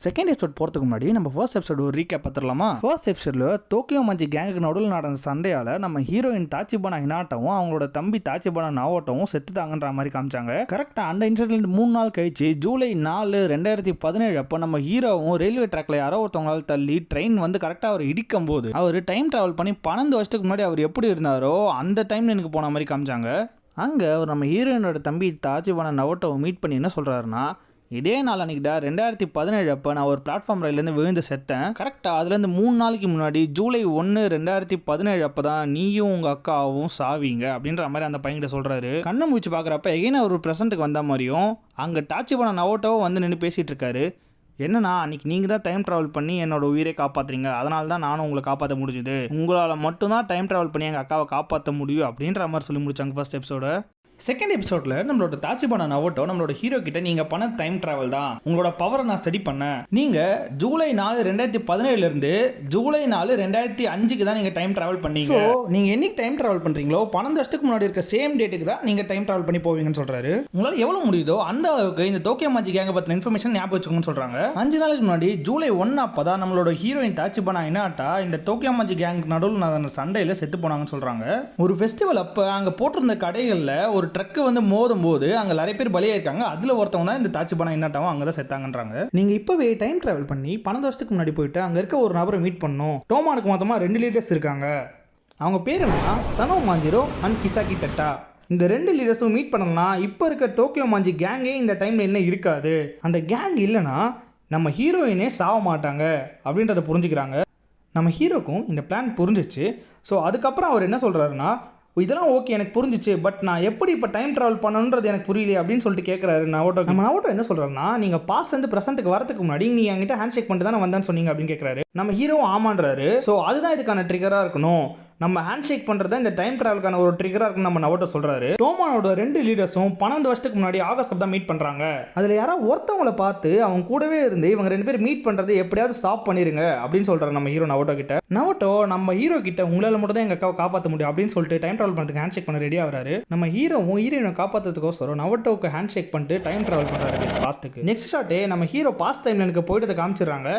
Second episode போகிறதுக்கு முன்னாடி நம்ம ஃபர்ஸ்ட் எபிசோட் ஒரு ரீகேப் பார்த்துடலாமா? ஃபர்ஸ்ட் எபிசோடில் டோக்கியோ மஞ்சி கேங்குக்கு நடுவில் நடந்த சண்டையால் நம்ம ஹீரோயின் தாச்சிபானா ஹினாட்டாவும் அவங்களோட தம்பி தாச்சிபானா நாவோட்டவும் செத்துட்டாங்கன்ற மாதிரி காமிச்சாங்க. கரெக்டாக அந்த இன்சிடென்ட் 3 நாள் கழிச்சு ஜூலை 4, 2017 அப்போ நம்ம ஹீரோவும் ரயில்வே ட்ராக்ல யாரோ ஒருத்தவங்களால் தள்ளி ட்ரெயின் வந்து கரெக்டாக அவர் இடிக்கும் போது அவர் டைம் ட்ராவல் பண்ணி 12 வருஷத்துக்கு முன்னாடி அவர் எப்படி இருந்தாரோ அந்த டைம் எனக்கு போன மாதிரி காமிச்சாங்க. அங்கே நம்ம ஹீரோயினோட தம்பி தாச்சிபானா நாவோட்டோவை மீட் பண்ணி என்ன சொல்கிறாருன்னா, இதே நாள் அன்றைக்கிட்டா 2017 அப்போ நான் ஒரு பிளாட்ஃபார்ம் ரயிலேருந்து விழுந்து செத்தேன். கரெக்டாக அதுலேருந்து 3 நாளைக்கு முன்னாடி ஜூலை 1, 2017 அப்போ தான் நீயும் உங்கள் அக்காவும் சாவீங்க அப்படின்ற மாதிரி அந்த பையன்கிட்ட சொல்கிறாரு. கண்ணை மூச்சு பார்க்குறப்ப எகைன் ஒரு ப்ரெசென்ட்டுக்கு வந்த மாதிரியும் அங்கே தாச்சிபானா நாவோட்டோவும் வந்து நின்று பேசிகிட்டு இருக்காரு. என்னன்னா அன்றைக்கி நீங்கள் தான் டைம் ட்ராவல் பண்ணி என்னோட உயிரை காப்பாற்றுறீங்க, அதனால தான் நானும் உங்களை காப்பாற்ற முடிஞ்சுது, உங்களால் மட்டும்தான் டைம் ட்ராவல் பண்ணி எங்கள் அக்காவை காப்பாற்ற முடியும் அப்படின்ற மாதிரி சொல்லி முடிச்சாங்க ஃபர்ஸ்ட் எபிசோட. செகண்ட் எபிசோடில் நம்மளோட தாச்சிபானா நாவோட்டோ நம்மளோட ஹீரோ கிட்ட நீங்கள் பண்ண டைம் ட்ராவல் தான், உங்களோட பவரை நான் ஸ்டடி பண்ணேன், நீங்கள் ஜூலை 4, 2017 ஜூலை 4, 2005 தான் நீங்கள் டைம் ட்ராவல் பண்ணீங்க. ஸோ நீங்கள் என்னைக்கு டைம் ட்ராவல் பண்ணுறீங்களோ 12 வருஷத்துக்கு முன்னாடி இருக்க சேம் டேட்டுக்கு தான் நீங்கள் டைம் ட்ராவல் பண்ணி போவீங்கன்னு சொல்கிறாரு. உங்களால் எவ்வளோ முடியுதோ அந்த அளவுக்கு இந்த டோக்கியோ மஞ்சி கேங்கை பற்றின இன்ஃபர்மேஷன் ஞாபகம் வச்சுக்கோன்னு சொல்கிறாங்க. 5 நாளுக்கு முன்னாடி ஜூலை 1 அப்போ தான் நம்மளோட ஹீரோயின் தாச்சிபானா ஹினாட்டா இந்த டோக்கியோ மஞ்சி கேங் நடுவில் நடந்த சண்டையில் செத்து போனாங்கன்னு சொல்கிறாங்க. ஒரு ஃபெஸ்டிவல் அப்போ அங்கே போட்டிருந்த கடைகளில் ஒரு ட்ரக்கு வந்து மோதும் போது அங்கே நிறைய பேர் பலியாயிருக்காங்க. அதில் ஒருத்தவங்க தான் இந்த தாச்சிபானா ஹினாட்டாவும் அங்கே தான் செத்தாங்கன்றாங்க. நீங்கள் இப்போவே டைம் ட்ராவல் பண்ணி 12 வருஷத்துக்கு முன்னாடி போயிட்டு அங்கே இருக்க ஒரு நபரை மீட் பண்ணணும். டோமானுக்கு மொத்தமாக 2 லீடர்ஸ் இருக்காங்க. அவங்க பேர் என்னன்னா சனோ மாஞ்சிரோ அண்ட் கிசாக்கி தட்டா. இந்த 2 லீடர்ஸும் மீட் பண்ணலாம். இப்போ இருக்க டோக்கியோ மஞ்சி கேங்கே இந்த டைமில் என்ன இருக்காது, அந்த கேங் இல்லைன்னா நம்ம ஹீரோயினே சாக மாட்டாங்க அப்படின்றத புரிஞ்சுக்கிறாங்க. நம்ம ஹீரோக்கும் இந்த பிளான் புரிஞ்சிச்சு. ஸோ அதுக்கப்புறம் அவர் என்ன சொல்கிறாருன்னா, இதெல்லாம் ஓகே எனக்கு புரிஞ்சிச்சு, பட் நான் எப்படி இப்போ டைம் ட்ராவல் பண்ணணுன்றது எனக்கு புரியல அப்படின்னு சொல்லிட்டு கேட்குறாரு நாவோட்டோ. நம்ம நாவோட்டோ என்ன சொல்கிறாருன்னா, நீங்கள் பாஸ்ட் வந்து ப்ரெசென்ட்டுக்கு வரதுக்கு முன்னாடி நீங்கள் என்கிட்ட ஹேண்ட் ஷேக் பண்ணிட்டு தான் வந்தேன்னு சொன்னீங்க அப்படின்னு கேட்குறாரு. நம்ம ஹீரோவும் ஆமான்றாரு. ஸோ அதுதான் இதுக்கான ட்ரிகராக இருக்கணும், நம்ம ஹேண்ட் ஷேக் பண்ணுறது இந்த டைம் ட்ராவலுக்கான ஒரு ட்ரிகராக இருக்குன்னு நம்ம நாவோட்டோ சொல்கிறாரு. டோமானோட 2 லீடர்ஸும் 12 வருஷத்துக்கு முன்னாடி ஆகஸ்ட் தான் மீட் பண்ணுறாங்க. அதில் யாராவது ஒருத்தவங்களை பார்த்து அவங்க கூடவே இருந்து இவங்க 2 பேர் மீட் பண்ணுறது எப்படியாவது ஸ்டாப் பண்ணிடுங்க அப்படின்னு சொல்கிறாரு நம்ம ஹீரோ நாவோட்டோ கிட்ட. நாவோட்டோ நம்ம ஹீரோ கிட்ட உங்களால் மட்டும் தான் எங்கள் அக்காவை காப்பாற்ற முடியும் அப்படின்னு சொல்லிட்டு டைம் ட்ராவல் பண்ணுறதுக்கு ஹேண்ட் ஷேக் பண்ண ரெடி ஆகிறாரு. நம்ம ஹீரோவும் ஹீரோயினை காப்பாற்றுறதுக்கோசரம் நாவோட்டோவுக்கு ஹேண்ட் ஷேக் பண்ணிட்டு டைம் ட்ராவல் பண்ணுறாரு பாஸ்ட்டுக்கு. நெக்ஸ்ட் ஷாட்டே நம்ம ஹீரோ பாஸ்ட் டைம்ல எனக்கு போயிட்டு காமிச்சிடுறாங்க.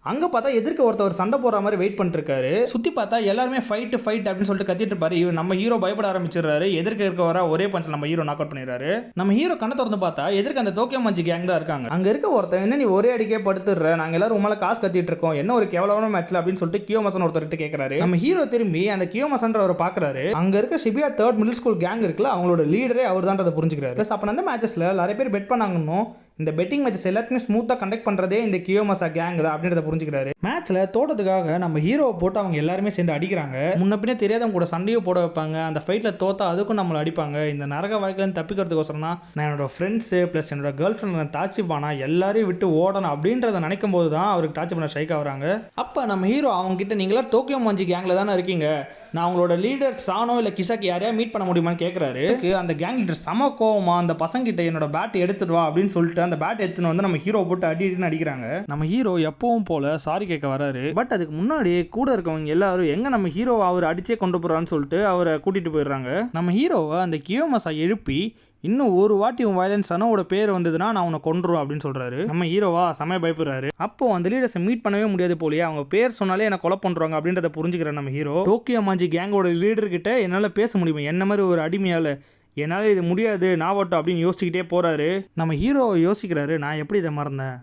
அங்கே பார்த்தா எதிர்க்க ஒருத்தர் சண்டை போடுற மாதிரி வெயிட் பண்ணிருக்காரு. சுற்றி பார்த்தா எல்லாருமே ஃபைட் அப்படின்னு சொல்லிட்டு கத்திட்டு இருப்பாரு. நம்ம ஹீரோ பயப்பட ஆரம்பிச்சிடுறாரு. எதிர்க்க இருக்க வர ஒரே பஞ்சில் நம்ம ஹீரோ நாக் அவுட் பண்ணிடுறாரு. நம்ம ஹீரோ கண்ணை திறந்து பார்த்தா எதிர்க்க அந்த டோக்கியோ மஞ்சி கேங் தான் இருக்காங்க. அங்கே இருக்க ஒருத்தர், என்ன நீ ஒரே அடிக்கே படுத்துடுற, நாங்கள் எல்லாரும் உமால காசு கத்திட்டு இருக்கோம், என்ன ஒரு கேவலமான மேட்ச்ல அப்படின்னு சொல்லிட்டு கியோமசன் ஒருத்தர்கிட்ட கேட்கறாரு. நம்ம ஹீரோ திரும்பி அந்த கியோமசன்ற அவரை பார்க்கறாரு. அங்கே இருக்க Shibuya 3rd middle school gang இருக்குல்ல, அவங்களோட லீடரே அவர் தான் புரிஞ்சுக்கிறாரு. ப்ளஸ் அப்போ அந்த மேட்சஸ்ல நிறைய பேர் பெட் பண்ணாங்கன்னு இந்த பெட்டிங் மேட்சஸ் எல்லாத்தையுமே ஸ்மூத்தாக கண்டக்ட் பண்ணுறதே இந்த கியோமசா கேங் தான் அப்படின்றத புரிஞ்சுக்கிறாரு. மேட்ச்சில் தோட்டத்துக்காக நம்ம ஹீரோவை போட்டு அவங்க எல்லாருமே சேர்ந்து அடிக்கிறாங்க. முன்ன பின்னே தெரியாதவங்க கூட சண்டையும் போட வைப்பாங்க. அந்த ஃபைட்டில் தோத்தா அதுக்கும் நம்மளை அடிப்பாங்க. இந்த நரக வாழ்க்கையில தப்பிக்கிறதுக்கோசரம் தான் நான் என்னோட ஃப்ரெண்ட்ஸு ப்ளஸ் என்னோட கேர்ள் ஃப்ரெண்ட் தாச்சிபானா எல்லாரையும் விட்டு ஓடணும் அப்படின்றத நினைக்கும் போது தான் அவருக்கு தாச்சிபானா ஸ்ட்ரைக் ஆகுறாங்க. அப்போ நம்ம ஹீரோ அவங்க கிட்ட, நீங்களா டோக்கியோ மஞ்சி கேங்கில் தானே இருக்கீங்க, நான் அவங்களோட லீடர் சானோ இல்லை கிசாக்கி யாரையா மீட் பண்ண முடியுமான்னு கேட்குறாரு. அந்த கேங் லீடர் சம கோவமா அந்த பசங்கிட்ட என்னோட பேட் எடுத்துட்டு வா அப்படின்னு சொல்லிட்டு அந்த பேட் எடுத்துன்னு வந்து நம்ம ஹீரோ போட்டு அடின்னு அடிக்கிறாங்க. நம்ம ஹீரோ எப்பவும் போல சாரி கேட்க வராரு. பட் அதுக்கு முன்னாடி கூட இருக்கவங்க எல்லாரும் எங்க நம்ம ஹீரோவை அவர் அடிச்சே கொண்டு போறான்னு சொல்லிட்டு அவரை கூட்டிட்டு போயிடுறாங்க. நம்ம ஹீரோவை அந்த கியோமசா எழுப்பி, இன்னும் ஒரு வாட்டி உன் வயலன்ஸ் சனோட பேர் வந்ததுன்னா நான் உன்னை கொன்றுவேன் அப்படின்னு சொல்றாரு. நம்ம ஹீரோவா செமையா பயப்படுறாரு. அப்போ அந்த லீடர்ஸை மீட் பண்ணவே முடியாது போலியே, அவங்க பேர் சொன்னாலே என்ன கொலை பண்றாங்க அப்படின்றத புரிஞ்சுக்கிற நம்ம ஹீரோ டோக்கியோ மஞ்சி கேங்கோட லீடர் கிட்ட என்னால் பேச முடியுமா, என்ன மாதிரி ஒரு அடிமையால என்னால் இது முடியாது நாவோட்டோ அப்படின்னு யோசிச்சுக்கிட்டே போறாரு. நம்ம ஹீரோ யோசிக்கிறாரு, நான் எப்படி இதை மறந்தேன்,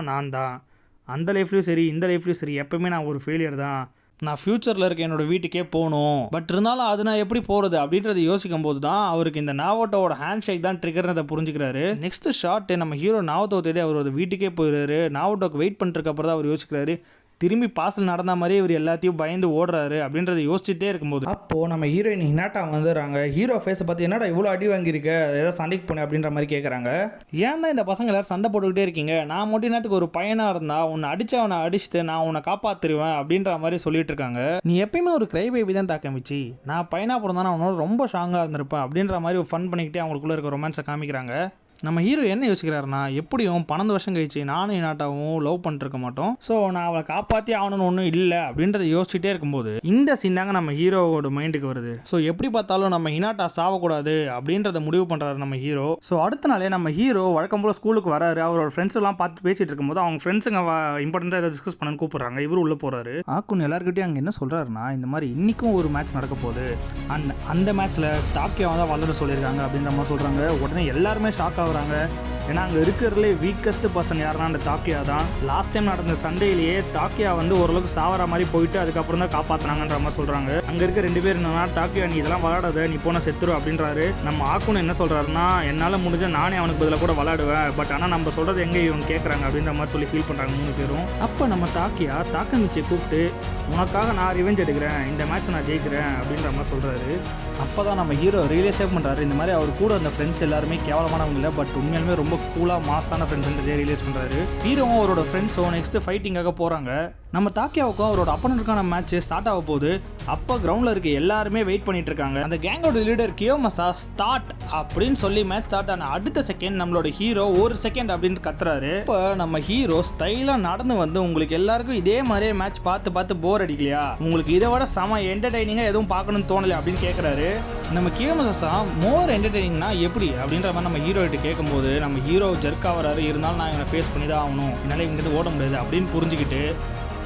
நான் தான் அந்த லைஃப்லையும் சரி இந்த லைஃப்லையும் சரி எப்பவுமே நான் ஒரு ஃபெயிலியர் தான், நான் ஃப்யூச்சரில் இருக்க என்னோட வீட்டுக்கே போகணும், பட் இருந்தாலும் அது நான் எப்படி போகிறது அப்படின்றத யோசிக்கும் போது தான் அவருக்கு இந்த நாவோட்டோட ஹேண்ட் ஷேக் தான் ட்ரிகர்னதை புரிஞ்சுக்கிறாரு. நெக்ஸ்ட் ஷாட் நம்ம ஹீரோ நாவோட்டோ தேடி அவரோட வீட்டுக்கே போயிடுறாரு. நாவோட்டோக்கு வெயிட் பண்ணிட்டு அப்புறம் தான் அவர் யோசிக்கிறாரு, திரும்பி பாசல் நடந்த மாதிரி இவர் எல்லாத்தையும் பயந்து ஓடுறாரு அப்படின்றத யோசிச்சுட்டே இருக்கும்போது அப்போது நம்ம ஹீரோயின் ஹினாட்டா வந்துடுறாங்க. ஹீரோ ஃபேஸை பார்த்து, என்னடா இவ்வளோ அடி வாங்கியிருக்க, ஏதாவது சண்டைக்கு போனேன் அப்படின்ற மாதிரி கேட்குறாங்க. ஏன் தான் இந்த பசங்க எல்லாரும் சண்டை போட்டுக்கிட்டே இருக்கீங்க, நான் மட்டும் நேரத்துக்கு ஒரு பையனாக இருந்தால் உன்னை அடித்தவனை அடிச்சுட்டு நான் உன்னை காப்பாற்றிடுவேன் அப்படின்ற மாதிரி சொல்லிட்டு இருக்காங்க. நீ எப்பயுமே ஒரு கிரை பேபி தான் தாக்கமிச்சு, நான் பையனாக பிறந்தானா அவனோட ரொம்ப ஸ்ட்ராங்காக இருந்திருப்பேன் அப்படின்ற மாதிரி ஒரு ஃபன் பண்ணிக்கிட்டே அவங்களுக்குள்ள இருக்க ரொமான்ஸை காமிக்கிறாங்க. நம்ம ஹீரோ என்ன யோசிக்கிறாருன்னா, எப்படியும் 12 வருஷம் கழிச்சு நானும் ஹினாட்டாவும் லவ் பண்ணிருக்க மாட்டோம், ஸோ நான் அவளை காப்பாற்றி ஆகணும்னு ஒன்றும் இல்லை அப்படின்றத யோசிச்சுட்டே இருக்கும்போது இந்த சீன் தாங்க நம்ம ஹீரோவோட மைண்டுக்கு வருது. ஸோ எப்படி பார்த்தாலும் நம்ம ஹினாட்டா சாவக்கூடாது அப்படின்றத முடிவு பண்ணுறாரு நம்ம ஹீரோ. ஸோ அடுத்த நாளே நம்ம ஹீரோ வழக்கம் போல் ஸ்கூலுக்கு வராரு. அவரோட ஃப்ரெண்ட்ஸ் எல்லாம் பார்த்து பேசிட்டு இருக்கும்போது அவங்க ஃப்ரெண்ட்ஸுங்க இம்பார்ட்டண்ட்டாக ஏதாவது டிஸ்கஸ் பண்ணு கூப்பிடுறாங்க. இவரு உள்ள போறாரு. ஆக்குன் எல்லாருக்கிட்டையும் அங்கே என்ன சொல்றாருன்னா, இந்த மாதிரி இன்னைக்கும் ஒரு மேட்ச் நடக்க போகுது, அந்த மேட்ச்ல டாக்கியோ தான் வளர சொல்லியிருக்காங்க அப்படின்ற மாதிரி சொல்றாங்க. உடனே எல்லாருமே ஷாக் ஆகுறாங்க. ஏன்னா அங்கே இருக்கிறதுலே வீக்கஸ்ட் பர்சன் யாருன்னா அந்த டாக்கியா தான். லாஸ்ட் டைம் நடந்த சண்டையிலேயே டாக்கியா வந்து ஓரளவுக்கு சாவர மாதிரி போயிட்டு அதுக்கப்புறம் தான் காப்பாற்றினாங்கன்ற மாதிரி சொல்கிறாங்க. அங்கே இருக்க 2 பேர் என்னன்னா, டாக்கியா நீ இதெல்லாம் விளையாடாத, நீ போன செத்துரு அப்படின்றாரு. நம்ம ஆக்குன்னு என்ன சொல்கிறாருன்னா, என்னால் முடிஞ்ச நானே அவனுக்கு பதிலாக கூட விளையாடுவேன், பட் ஆனால் நம்ம சொல்கிறது எங்கே இவங்க கேட்குறாங்க அப்படின்ற மாதிரி சொல்லி ஃபீல் பண்ணுறாங்க 3 பேரும். அப்போ நம்ம டாக்கியா தாக்கமிச்சியை கூப்பிட்டு, உனக்காக நான் ரிவெஞ்ச் எடுக்கிறேன், இந்த மேட்ச் நான் ஜெயிக்கிறேன் அப்படின்ற மாதிரி சொல்கிறாரு. அப்போ தான் நம்ம ஹீரோ ரியலைஸே பண்ணுறாரு, இந்த மாதிரி அவர் கூட அந்த ஃப்ரெண்ட்ஸ் எல்லாருமே கேவலமானவங்க இல்லை, பட் உண்மையாலுமே ரொம்ப கூலாக மாசான ஃப்ரெண்ட்ஸ் ரியலைஸ் பண்ணுறாரு. ஹீரோவும் அவரோட ஃப்ரெண்ட்ஸும் நெக்ஸ்ட் ஃபைட்டிங்காக போகிறாங்க. நம்ம தாக்கியாவுக்கும் அவரோட அப்பனருக்கான மேட்ச் ஸ்டார்ட் ஆக போகுது. அப்போ கிரவுண்டில் இருக்க எல்லாருமே வெயிட் பண்ணிட்டு இருக்காங்க. அந்த கேங்கோட லீடர் கியோமசா ஸ்டார்ட் அப்படின்னு சொல்லி மேட்ச் ஸ்டார்ட் ஆன அடுத்த செகண்ட் நம்மளோட ஹீரோ 1 செகண்ட் அப்படின்னு கத்துறாரு. இப்போ நம்ம ஹீரோ ஸ்டைலாக நடந்து வந்து, உங்களுக்கு எல்லாருக்கும் இதே மாதிரியே மேட்ச் பார்த்து போர் அடிக்கலையா, உங்களுக்கு இதை விட செம என்டர்டைனிங்காக எதுவும் பார்க்கணும்னு தோணலை அப்படின்னு கேட்குறாரு. நம்ம கியோமசா மோர் என்டர்டைனிங்னா எப்படி அப்படின்ற மாதிரி நம்ம ஹீரோ கிட்ட கேட்கும்போது, நம்ம ஹீரோ ஜர்க் ஆகிறாரு. இருந்தாலும் நான் இவனை ஃபேஸ் பண்ணி தான் ஆகணும், என்னால் இங்கிருந்து ஓட முடியாது அப்படின்னு புரிஞ்சுக்கிட்டு,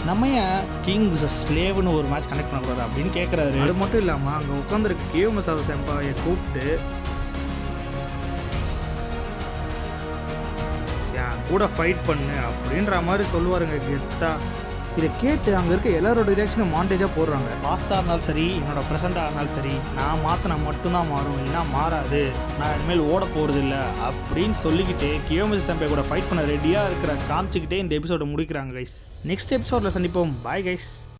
நம்ம ஏன் கிங் விசஸ் ஸ்லேவ்னு ஒரு மேட்ச் கனெக்ட் பண்ணக்கூடாது அப்படின்னு கேட்குறாரு. அது மட்டும் இல்லாமல் அங்கே உட்காந்துருக்க கியோமசா செம்பாயை கூப்பிட்டு என் கூட ஃபைட் பண்ணு அப்படின்ற மாதிரி சொல்லுவாருங்க கெத்தா. இதை கேட்டு அங்கே இருக்க எல்லாரோட ரியாக்ஷனும் மாண்டேஜாக போடுறாங்க. பாஸ்டாக இருந்தாலும் சரி, என்னோட ப்ரெசென்ட்டாக இருந்தாலும் சரி, நான் மாற்றினா மட்டும்தான் மாறும், இல்லைனா மாறாது, நான் இனிமேல் ஓட போகிறது இல்லை அப்படின்னு சொல்லிக்கிட்டு கியோமசா செம்பை கூட ஃபைட் பண்ண ரெடியாக இருக்கிற காமிச்சிக்கிட்டே இந்த எபிசோடை முடிக்கிறாங்க கைஸ். நெக்ஸ்ட் எபிசோடில் சந்திப்போம். Bye guys.